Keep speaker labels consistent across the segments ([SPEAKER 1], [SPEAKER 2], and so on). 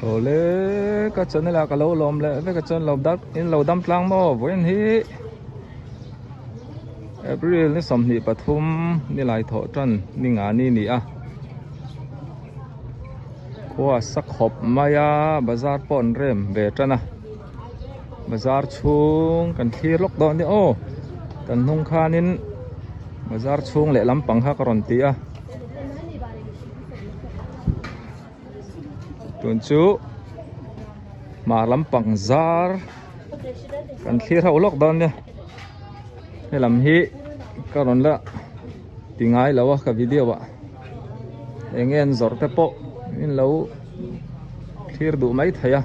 [SPEAKER 1] Ole cái chân này là cái lâu lom lệ với cái chân lâu đâm lang mò với anh hi April ni som ni pathum ni lai tho tran ni nga ni a kwa sak hop maya bazar pon rem ve trana bazar chung kan thir lok don ni o kan hung khanin bazar chung le lampang ha karon ti a tun chu mà lampang zar kan thir ha ulok don ni he lam hi karon la tingai lawa ka video wa engen zawrh te po in lo thir du mai thaya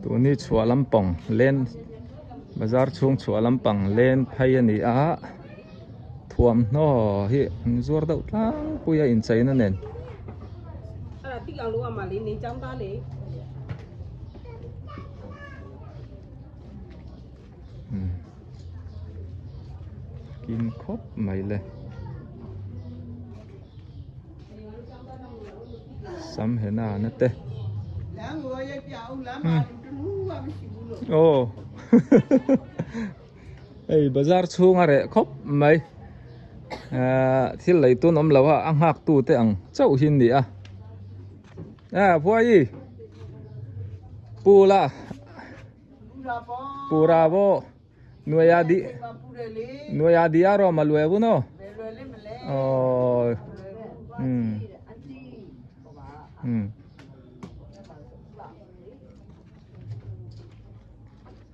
[SPEAKER 1] tu ni chua lampang len bazar chung chua lampang len phai ani a thuam no hi zuar dau tlang puya in chaina nen kim khop mày le sam hena na te ô ei bazar chung are khop mày thil lấy tuôn om lawa ang hak tu te ang chau hin ni a phoi pula pura bo nuaya di aro malue bu no oh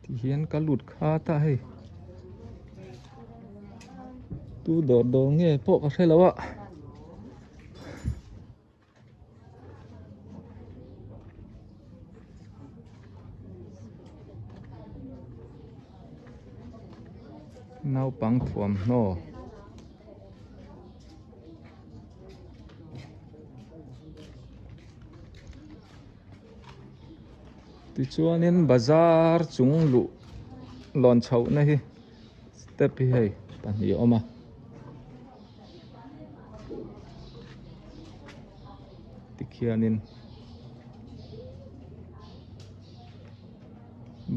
[SPEAKER 1] thì hiền cả lụt kha ta hay tu đồ nghe bộ có thể lâu ạ nấu bằng thuầm no thì cho nên bazar chúng lụ lon chậu này step hi hay bạn hiểu mà thì kia nên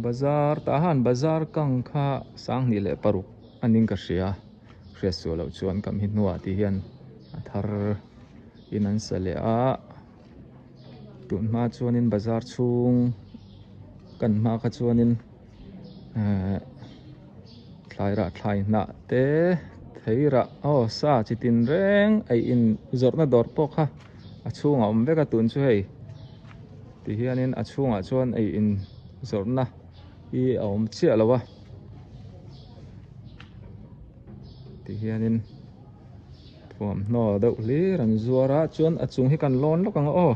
[SPEAKER 1] bazar tahan bazar kang kha sang ni le paruk aning ka ria reso lo chuan kam hi nuwa ti hian athar inan sale a tun ma chuanin bazar chung kan ma kha chuanin thlai na te theira o sa chitin reng ai in zawrhna dawr pawk kha achunga awm veka tun chu hei ti hianin achunga chuan ai in zawrhna i awm chia lawa ti hianin thuam hno deuh hle ran zuara chuan achung hi kan lawn lawk anga o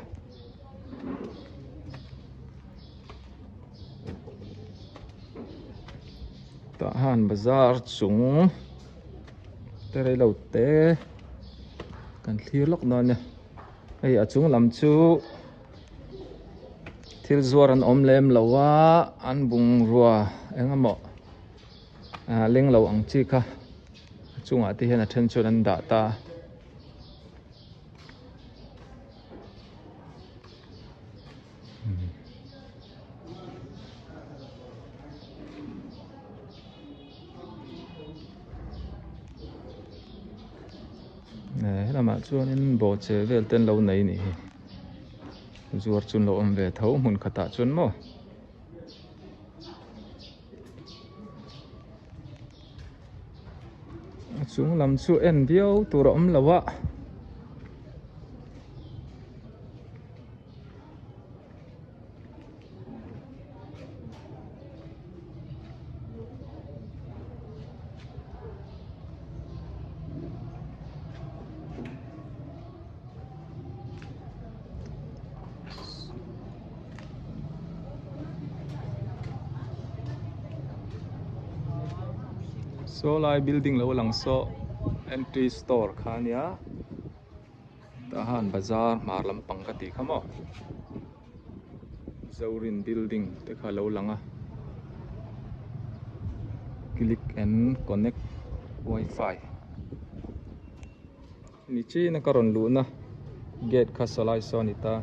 [SPEAKER 1] tahan bazar chung te rei lo te kan thlir lawk no nia ei achung lam chu thil zuar an om lem lawa an bung rua engemaw leng lo ang chi kha chunga ti hian a then chuan an dah ta nè lama chuan in bo che vel ten lo nei ni zuar chun lo om ve tho mun khata chuan mo chung lam chu en bio tur om lawa so lai building lo lang so entry store khania tahan bazar mar lampang ka ti khamo zawrh building te kha lo langa click and connect wifi ni chi na karon lu na gate kha salai sonita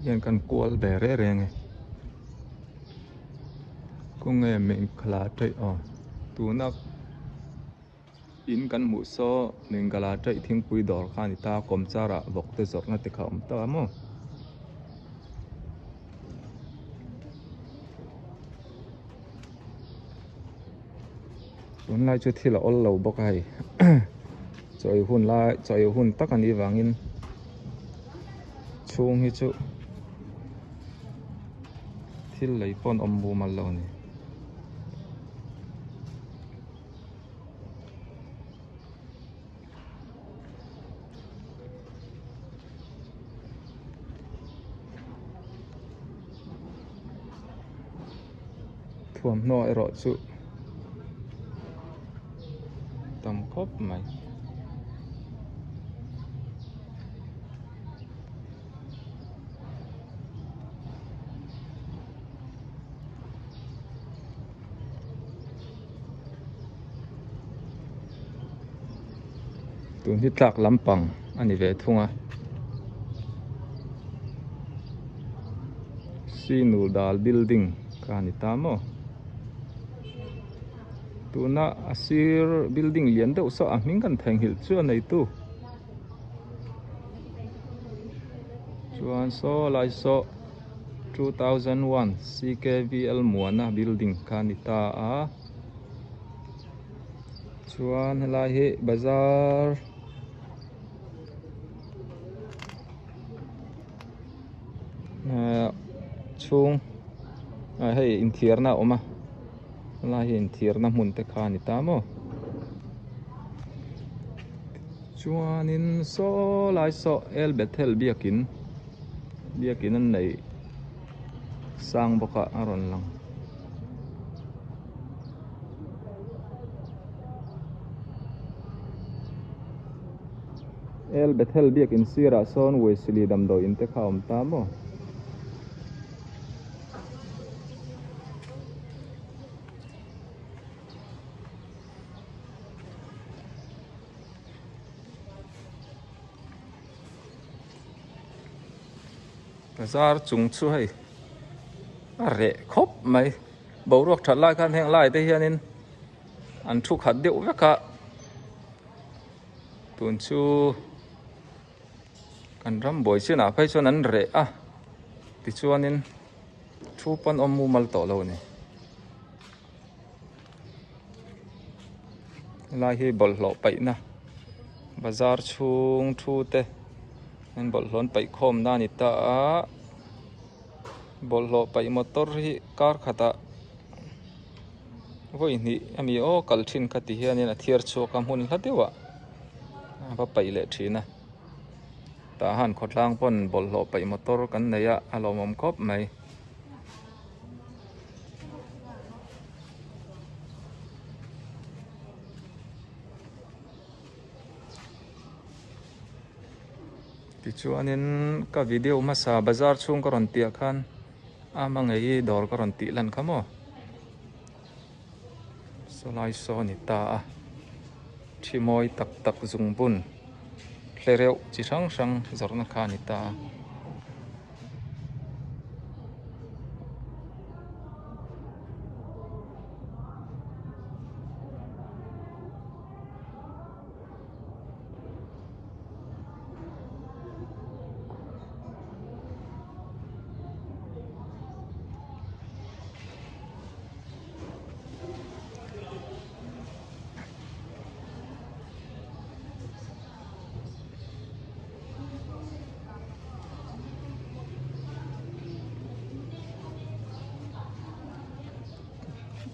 [SPEAKER 1] yan kan kual bere renge kung nghe mình khla trai tu nak in kan mu so mình gala trai thing pui dor khan ta kom chara vok te zawrh na te kham ta mo tun lai chu thil ol lo bok hai choi hun lai choi hun tak ani wangin chhung hi chu thil lei pon bu mal lo ni thuam no ero chu tam khop mai tun hi tlak lampang ani ve thunga sinul dal building kani tamo tuna asir building lian deuh so a hming kan theng hil chu nei tu chuan so lai so 2001 ckvl muana building kani ta a chuan helai hi bazar chhung hei in thirna oma la hi in thirna hmun te kha ni ta mo chuanin so lai so el bethel biakin an nei sang boka aron lang el bethel biakin sira son weisli dam do in te kha om ta mo Bazar chung chu hei a re khop mai bo ruak that lai khan heng lai te hianin an thu khat deuh veka tun chu kan ram boi china phei chuan an re a ti chuanin thu pan om mu mal to lo ni lai hi bol hlo pai na bazar chung thu te en bol hlon pai khom na ni ta bol hlo pai motor hi kar khata voi ni ami o kal thin khati hianin a thiar chu ka hmun hla dewa va pai le thina ta han khotlang pon bol hlo pai motor kan neya alomom khop mai ti chuanin ka video ma sa bazar chung ka ron tia khan ama ngei dor ka ron ti lan khamo solai so ni ta a thimoi tak tak zung bun hlereuh chi hrang hrang zawrh na kha ni ta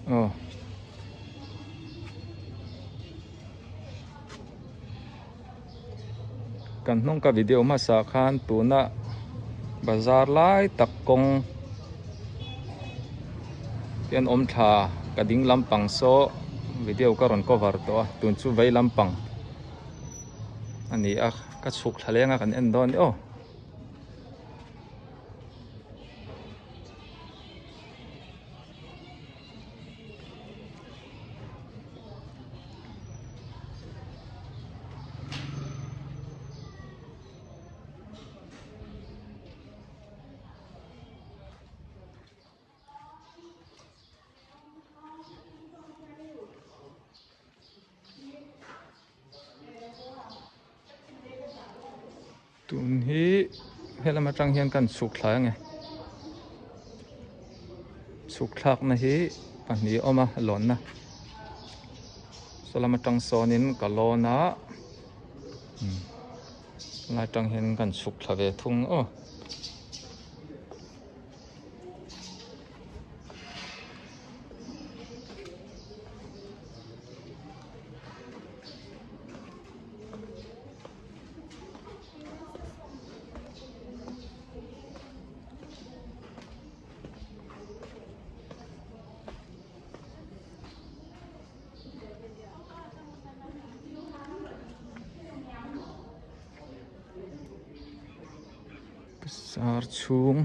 [SPEAKER 1] Ờ. Kan nong ka video ma sa khan tuna bazar lai tak kong tian om tha ka ding lampang so video ka ron cover to tun chu vei lampang ani a ka chuk thalenga kan en don o tun hi helama tang hian kan chuk thla nge chuk thlak na hi pahni oma lon na solama tang sonin kalona lai tang hian kan chuk thla ve thung o Bazar chhung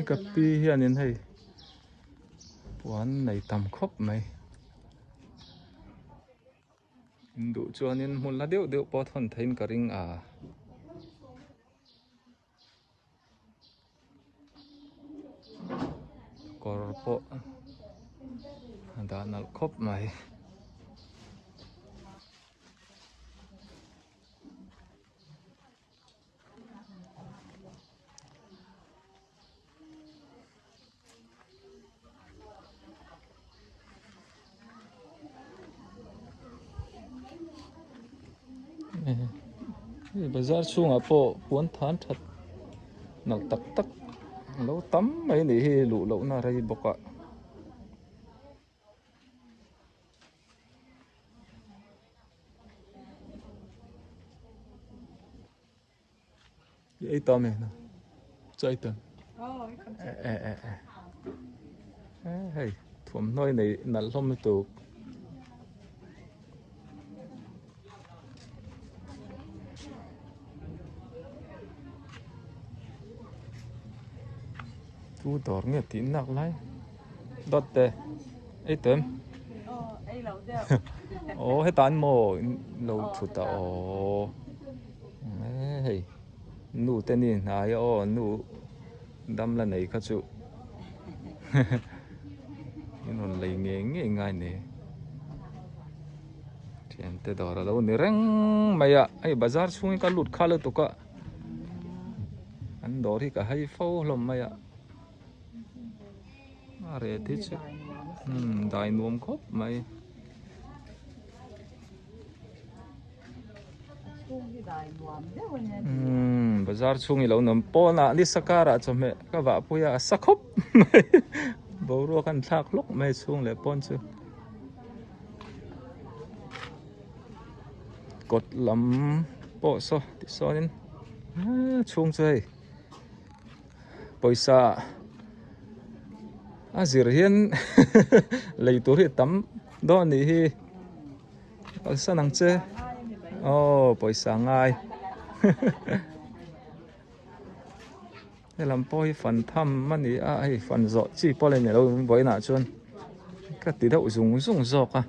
[SPEAKER 1] kapi hian in hei puan nei tam khop mai du chuanin hmun la deuh deuh pawh thon thein ka ring a kor pawh danal khop mai bazar chhung a pawh puan than that nal tak tak lo tam mai ni hi lu lo na rei boka ei tam e na chai tan hei thuam noi nei nal hlom tu tu dor nghe tin nak lai dot te ei tem ô hết tan mo lâu thu ta ô hey nu tên đi ai ô nu đâm là này khát chịu nó lấy nghe ngay nè chuyện thế đó là đâu nè răng mày à ai bazar xuống cái lụt khá là tụi cả anh đó thì cả hay phô lắm mày à rẻ thế chứ đại nuông khóc mày bazar chung lâu nằm po na đi sakara cho mẹ các vợ puya sakop bầu ruộng ăn thác lúc mẹ chung lại pon chứ cột lắm po so thì so nên chung chơi paisa azir hiền lấy túi tắm đó nè hi sao năng chơi ô paisa ngay cái làm poi phần thăm mà nè ai phần giọt chỉ poi lên này đâu với nào chuan cái tí đậu dùng giọt à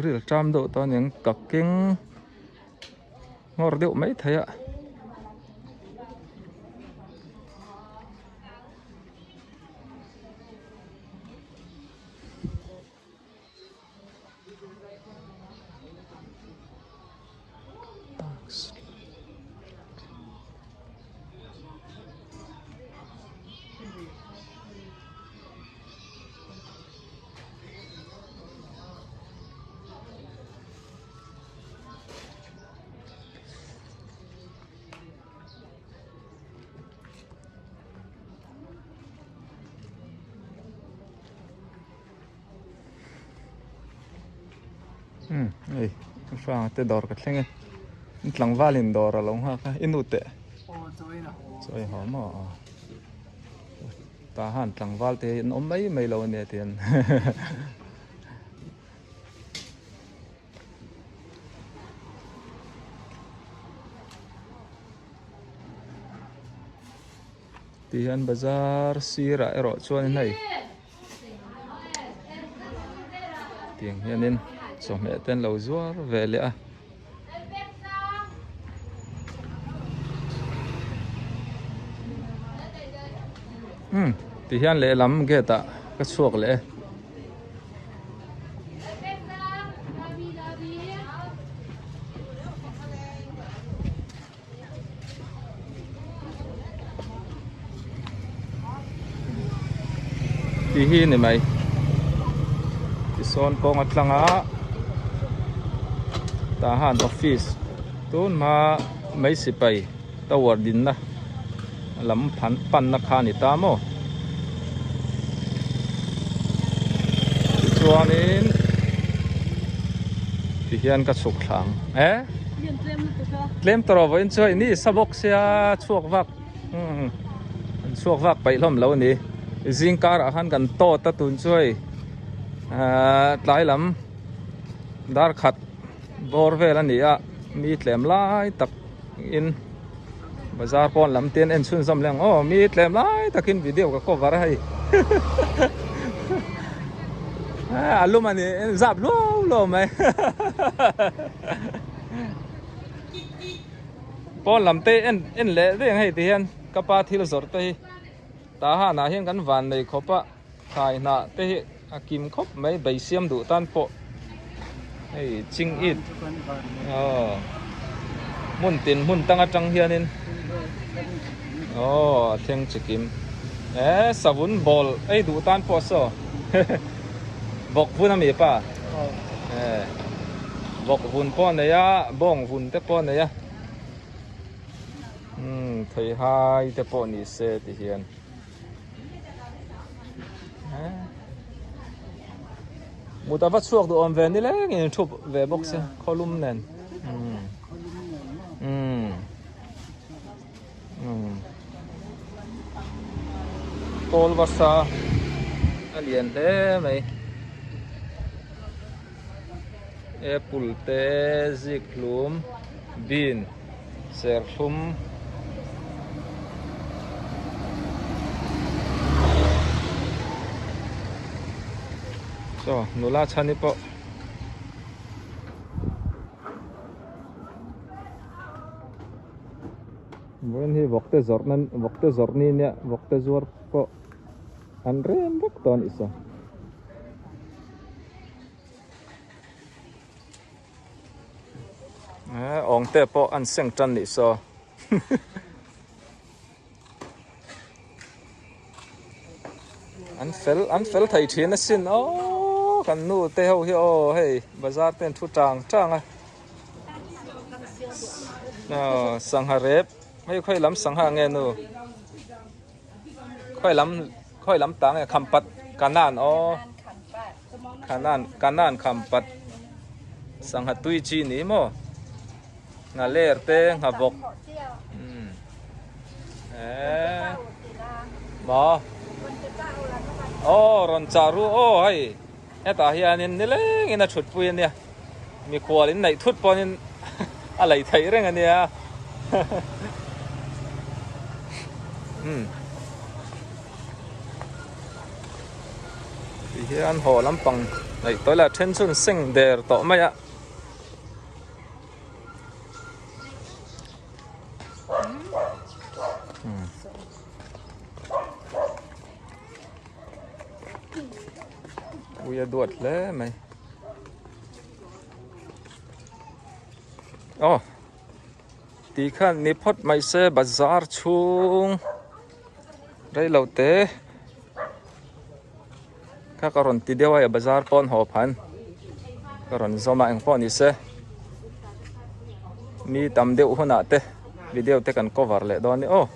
[SPEAKER 1] rìa trăm độ to những cọc kinh ngor điệu mấy thế ạ. Đây, phang te dor ka thlenge tlang valin dor along ha ka inute choi hom a ta han tlang val te in om mai lo ne ten tihan bazar sira ero chuan nei tiang hianin so mẹ tên lâu zawrh về lẽ thì hiền lẽ lắm ghê ta cái chuộc lẽ thì hi này mày thì son con ngắt lăng á tahan office tun ma mấy si pai tawar din na lam phan pan na khani ta mo chuanin ti hian ka chuk thlang tlem tro voin choi ni sabok sia chuak vak chuak vak pai hlom lo ni zingkar a han kan to ta tun choi tlai lam dar khat bor vel ani a mi tlem lai tak in bazar pon lam ten en chun zam leng o mi tlem lai takin video ka cover hai alum ani zap lo mai pon lam te en le de hai ti hian kapa thil zawrh te ta ha na hian kan van nei khopa khai na te akim khop mai bai siam du tan po hey ching it mun tin mun tanga tang hianin theng chikim savun bol ei du tan po so bok vun ami pa bok vun po ne ya bong vun te po ne ya thei hai te po ni se ti hian một ta vắt suộc độ về đi lấy nghe chụp về bốc xe column nền tol vasa alien thế mày apple te ziklum bean serfum so nula chani po when hi vokte zawrh ni nya vokte zawrh po an rem bak ton isa ong te po an seng tan ni so an fel thai thien sin kan nu te ho hi hey bazar ten thu tang à sang ha rep mấy khoi lắm sang ha nghe nu khoi lắm tang e khampat kanan kanan khampat sang ha tui chi ni mo nga ler te nga bok mo ron charu hay eta hianin nileng ina thut puin nia mi khwalin nei thut ponin a lei thei reng ania hian ho lampang này tôi là trên xuân sinh để tổ mày ạ ui đuột lẽ mày oh tí khăn ní phốt mày xe bazar chhung đây lâu tế các con tí đeo ai bazar pon hộp hắn karon zoma ang pon ise mi tam deuh hona te video te kan cover le don ni o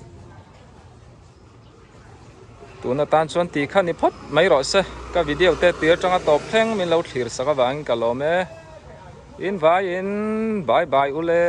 [SPEAKER 1] tuna tan chuan ti khan ni phot mai ro se ka video te tir tanga top thleng min lo thlir saka wang ka lo me in vai in bye bye ule